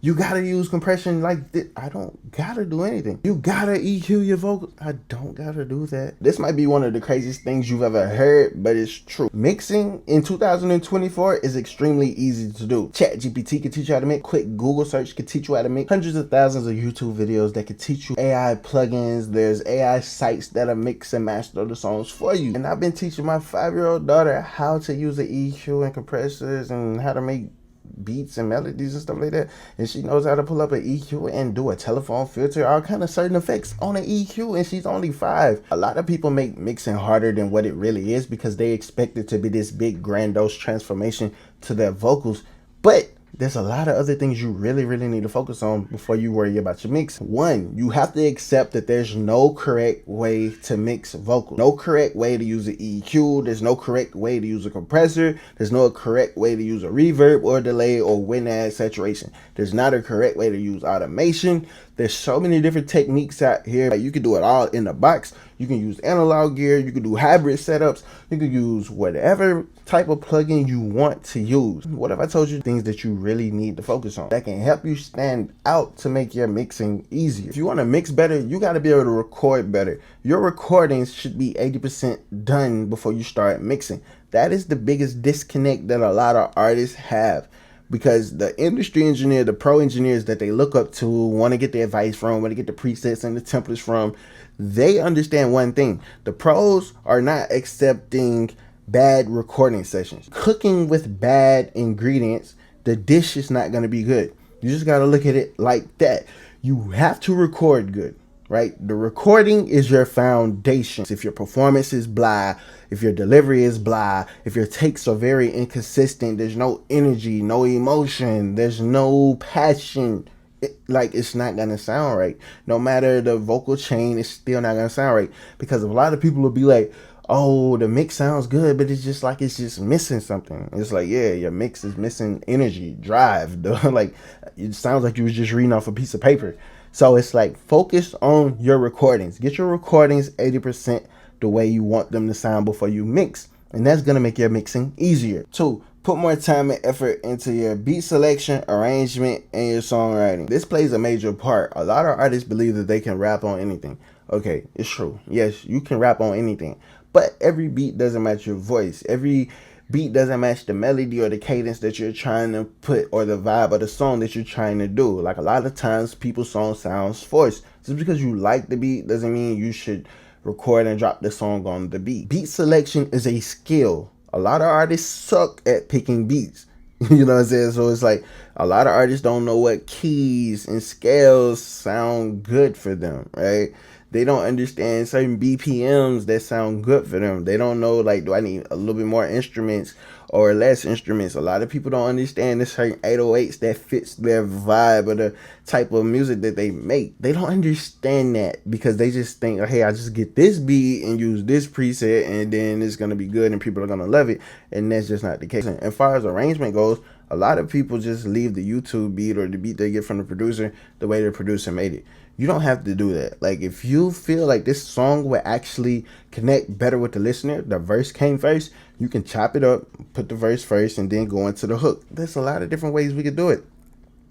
You gotta use compression like this. I don't gotta do anything. You gotta EQ your vocals. I don't gotta do that. This might be one of the craziest things you've ever heard, but it's true. Mixing in 2024 is extremely easy to do. ChatGPT can teach you how to mix. Quick Google search can teach you how to mix. Hundreds of thousands of YouTube videos that can teach you AI plugins. There's AI sites that'll mix and master the songs for you. And I've been teaching my 5-year-old daughter how to use the EQ and compressors and how to make beats and melodies and stuff like that, and she knows how to pull up an EQ and do a telephone filter, all kind of certain effects on an EQ, and she's only 5. A lot of people make mixing harder than what it really is because they expect it to be this big grandiose transformation to their vocals, but there's a lot of other things you really need to focus on before you worry about your mix. One, you have to accept that there's no correct way to mix vocals. No correct way to use an EQ. There's no correct way to use a compressor. There's no correct way to use a reverb or delay or win-add saturation. There's not a correct way to use automation. There's so many different techniques out here. Like, you can do it all in the box. You can use analog gear. You can do hybrid setups. You can use whatever type of plugin you want to use. What if I told you things that you really need to focus on that can help you stand out to make your mixing easier? If you want to mix better, you got to be able to record better. Your recordings should be 80% done before you start mixing. That is the biggest disconnect that a lot of artists have. Because the industry engineer, the pro engineers that they look up to, want to get the advice from, want to get the presets and the templates from, they understand one thing. The pros are not accepting bad recording sessions. Cooking with bad ingredients, the dish is not going to be good. You just got to look at it like that. You have to record good. Right? The recording is your foundation. If your performance is blah, if your delivery is blah, if your takes are very inconsistent, there's no energy, no emotion, there's no passion, it's not gonna sound right. No matter the vocal chain, it's still not gonna sound right. Because a lot of people will be like, oh, the mix sounds good, but it's just missing something. It's like, yeah, your mix is missing energy, drive. Like, it sounds like you was just reading off a piece of paper. So it's like, focus on your recordings. Get your recordings 80% the way you want them to sound before you mix. And that's going to make your mixing easier. 2, put more time and effort into your beat selection, arrangement, and your songwriting. This plays a major part. A lot of artists believe that they can rap on anything. Okay, it's true. Yes, you can rap on anything. But every beat doesn't match your voice. Every beat doesn't match the melody or the cadence that you're trying to put, or the vibe of the song that you're trying to do. Like, a lot of times people's song sounds forced. Just because you like the beat doesn't mean you should record and drop the song on the beat. Beat selection is a skill. A lot of artists suck at picking beats. You know what I'm saying? So it's like, a lot of artists don't know what keys and scales sound good for them, right? They don't understand certain BPMs that sound good for them. They don't know, like, do I need a little bit more instruments or less instruments? A lot of people don't understand the certain 808s that fits their vibe or the type of music that they make. They don't understand that because they just think, hey, I just get this beat and use this preset and then it's going to be good and people are going to love it. And that's just not the case. And as far as arrangement goes, a lot of people just leave the YouTube beat or the beat they get from the producer the way the producer made it. You don't have to do that. Like, if you feel like this song will actually connect better with the listener, the verse came first, you can chop it up, put the verse first, and then go into the hook. There's a lot of different ways we could do it.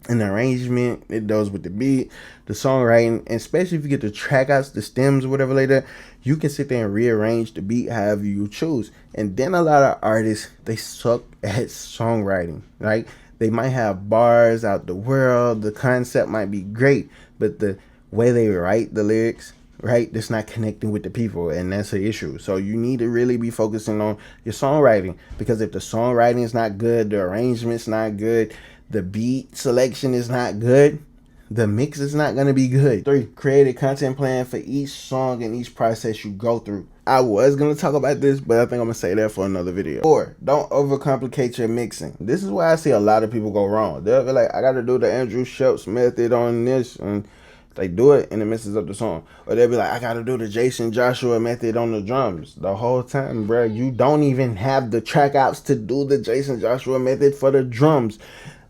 And the arrangement, it goes with the beat, the songwriting, and especially if you get the track outs, the stems, or whatever like that, you can sit there and rearrange the beat however you choose. And then a lot of artists, they suck at songwriting, right? They might have bars out the world, the concept might be great, but the way they write the lyrics, right, that's not connecting with the people, and that's an issue. So you need to really be focusing on your songwriting, because if the songwriting is not good, the arrangement's not good, the beat selection is not good, the mix is not going to be good. 3, create a content plan for each song and each process you go through. I was going to talk about this, but I think I'm going to say that for another video. 4, don't overcomplicate your mixing. This is why I see a lot of people go wrong. They'll be like, I got to do the Andrew Schultz method on this, and they do it and it messes up the song. Or they'll be like, I gotta do the Jason Joshua method on the drums. The whole time, bro, you don't even have the track outs to do the Jason Joshua method for the drums.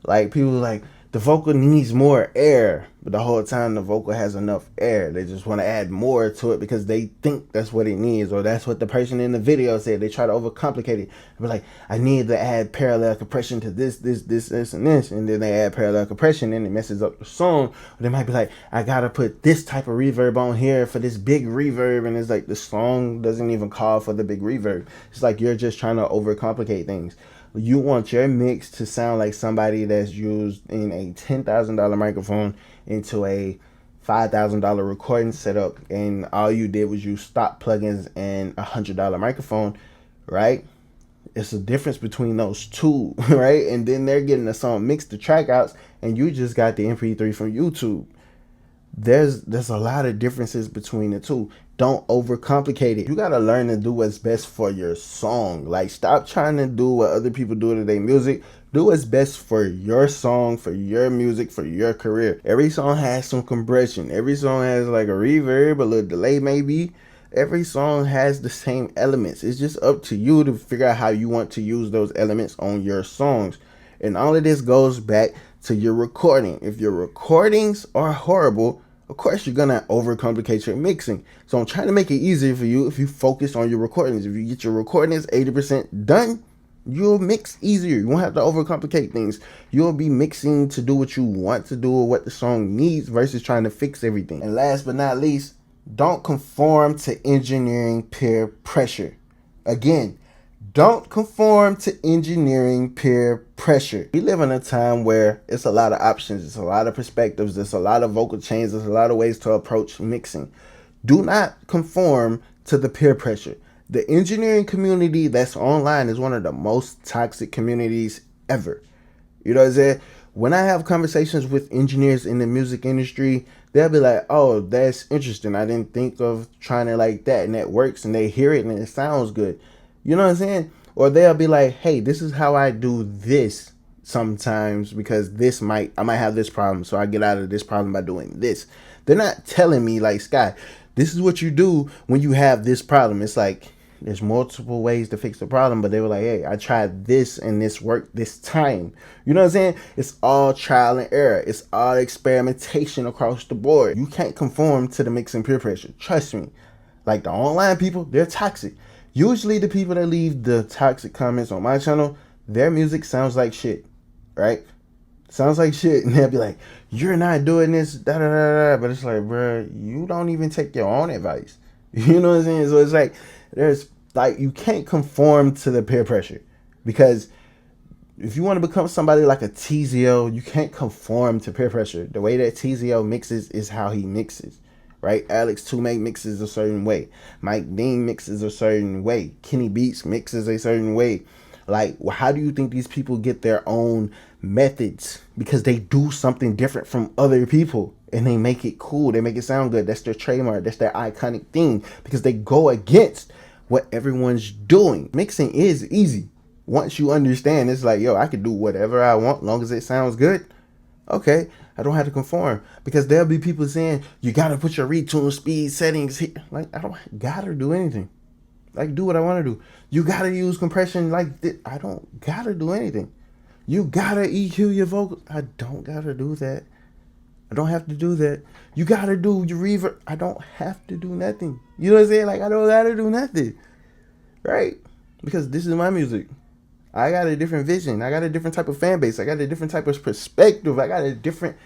Like, people like, the vocal needs more air, but the whole time the vocal has enough air. They just want to add more to it because they think that's what it needs, or that's what the person in the video said. They try to overcomplicate it. They're like, I need to add parallel compression to this, and this, and then they add parallel compression, and it messes up the song. Or they might be like, I gotta put this type of reverb on here for this big reverb, and it's like the song doesn't even call for the big reverb. It's like you're just trying to overcomplicate things. You want your mix to sound like somebody that's used in a $10,000 microphone into a $5,000 recording setup, and all you did was use stock plugins and $100 microphone, right? It's a difference between those two, right? And then they're getting the song mixed to track outs, and you just got the MP3 from YouTube. There's a lot of differences between the two. Don't overcomplicate it. You gotta learn to do what's best for your song. Like, stop trying to do what other people do to their music. Do what's best for your song, for your music, for your career. Every song has some compression. Every song has like a reverb, a little delay maybe. Every song has the same elements. It's just up to you to figure out how you want to use those elements on your songs. And all of this goes back to your recording. If your recordings are horrible, of course you're gonna overcomplicate your mixing. So I'm trying to make it easier for you if you focus on your recordings. If you get your recordings 80% done, you'll mix easier. You won't have to overcomplicate things. You'll be mixing to do what you want to do or what the song needs versus trying to fix everything. And last but not least, don't conform to engineering peer pressure. Again, don't conform to engineering peer pressure. We live in a time where it's a lot of options, it's a lot of perspectives, there's a lot of vocal chains, there's a lot of ways to approach mixing. Do not conform to the peer pressure. The engineering community that's online is one of the most toxic communities ever. You know what I'm saying? When I have conversations with engineers in the music industry, they'll be like, oh, that's interesting. I didn't think of trying it like that, and that works, and they hear it and it sounds good. You know what I'm saying? Or they'll be like, hey, this is how I do this sometimes because I might have this problem, so I get out of this problem by doing this. They're not telling me like, Sky, this is what you do when you have this problem. It's like there's multiple ways to fix the problem, but they were like, hey, I tried this and this worked this time. You know what I'm saying? It's all trial and error. It's all experimentation across the board. You can't conform to the mixing peer pressure. Trust me. Like, the online people, they're toxic. Usually the people that leave the toxic comments on my channel, their music sounds like shit, right? Sounds like shit. And they'll be like, you're not doing this, da da da da. But it's like, bro, you don't even take your own advice. You know what I'm saying? So it's like, you can't conform to the peer pressure. Because if you want to become somebody like a TZO, you can't conform to peer pressure. The way that TZO mixes is how he mixes. Right? Alex Toomey mixes a certain way. Mike Dean mixes a certain way. Kenny Beats mixes a certain way. Like, how do you think these people get their own methods? Because they do something different from other people and they make it cool. They make it sound good. That's their trademark. That's their iconic thing because they go against what everyone's doing. Mixing is easy. Once you understand, it's like, yo, I can do whatever I want as long as it sounds good. Okay, I don't have to conform because there'll be people saying you gotta put your retune speed settings here. Like, I don't gotta do anything. Like, do what I want to do. You gotta use compression like this. I don't gotta do anything. You gotta EQ your vocals. I don't gotta do that. I don't have to do that. You gotta do your reverb. I don't have to do nothing. You know what I'm saying? Like, I don't gotta do nothing, right? Because this is my music. I got a different vision. I got a different type of fan base. I got a different type of perspective. I got a different,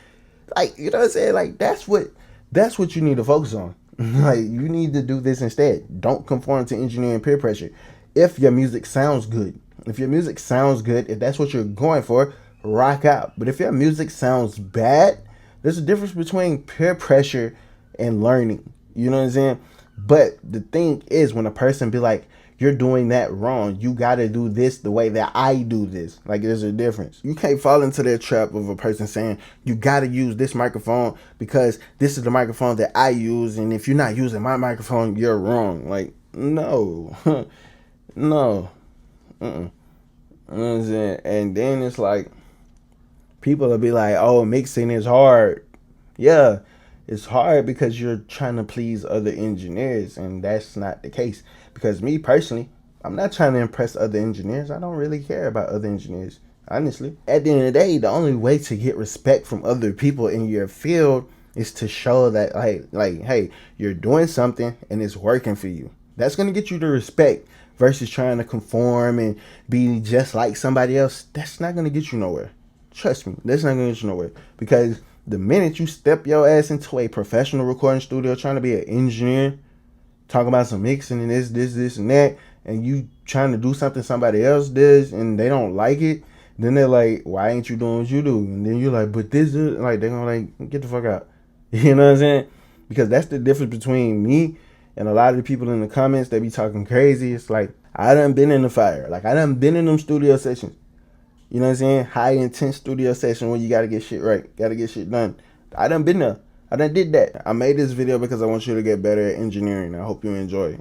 like, you know what I'm saying? Like, that's what you need to focus on. Like, you need to do this instead. Don't conform to engineering peer pressure. If your music sounds good, if that's what you're going for, rock out. But if your music sounds bad, there's a difference between peer pressure and learning. You know what I'm saying? But the thing is, when a person be like, you're doing that wrong, you gotta do this the way that I do this. Like, there's a difference. You can't fall into that trap of a person saying you gotta use this microphone because this is the microphone that I use, and if you're not using my microphone, you're wrong. Like, no. No. You know what I'm saying? And then it's like, people will be like, oh, mixing is hard. Yeah, it's hard because you're trying to please other engineers, and that's not the case. Because me personally, I'm not trying to impress other engineers. I don't really care about other engineers. honestly. At the end of the day, the only way to get respect from other people in your field is to show that hey, you're doing something and it's working for you. That's gonna get you the respect versus trying to conform and be just like somebody else. That's not gonna get you nowhere. Trust me, that's not gonna get you nowhere. Because the minute you step your ass into a professional recording studio trying to be an engineer, talking about some mixing and this and that, and you trying to do something somebody else does and they don't like it, then they're like, why ain't you doing what you do? And then you're like, but this is like, they're gonna like, get the fuck out. You know what I'm saying? Because that's the difference between me and a lot of the people in the comments. They be talking crazy. It's like, I done been in the fire. Like, I done been in them studio sessions. You know what I'm saying? High intense studio session where you gotta get shit right, gotta get shit done. I done been there. I done did that. I made this video because I want you to get better at engineering. I hope you enjoy it.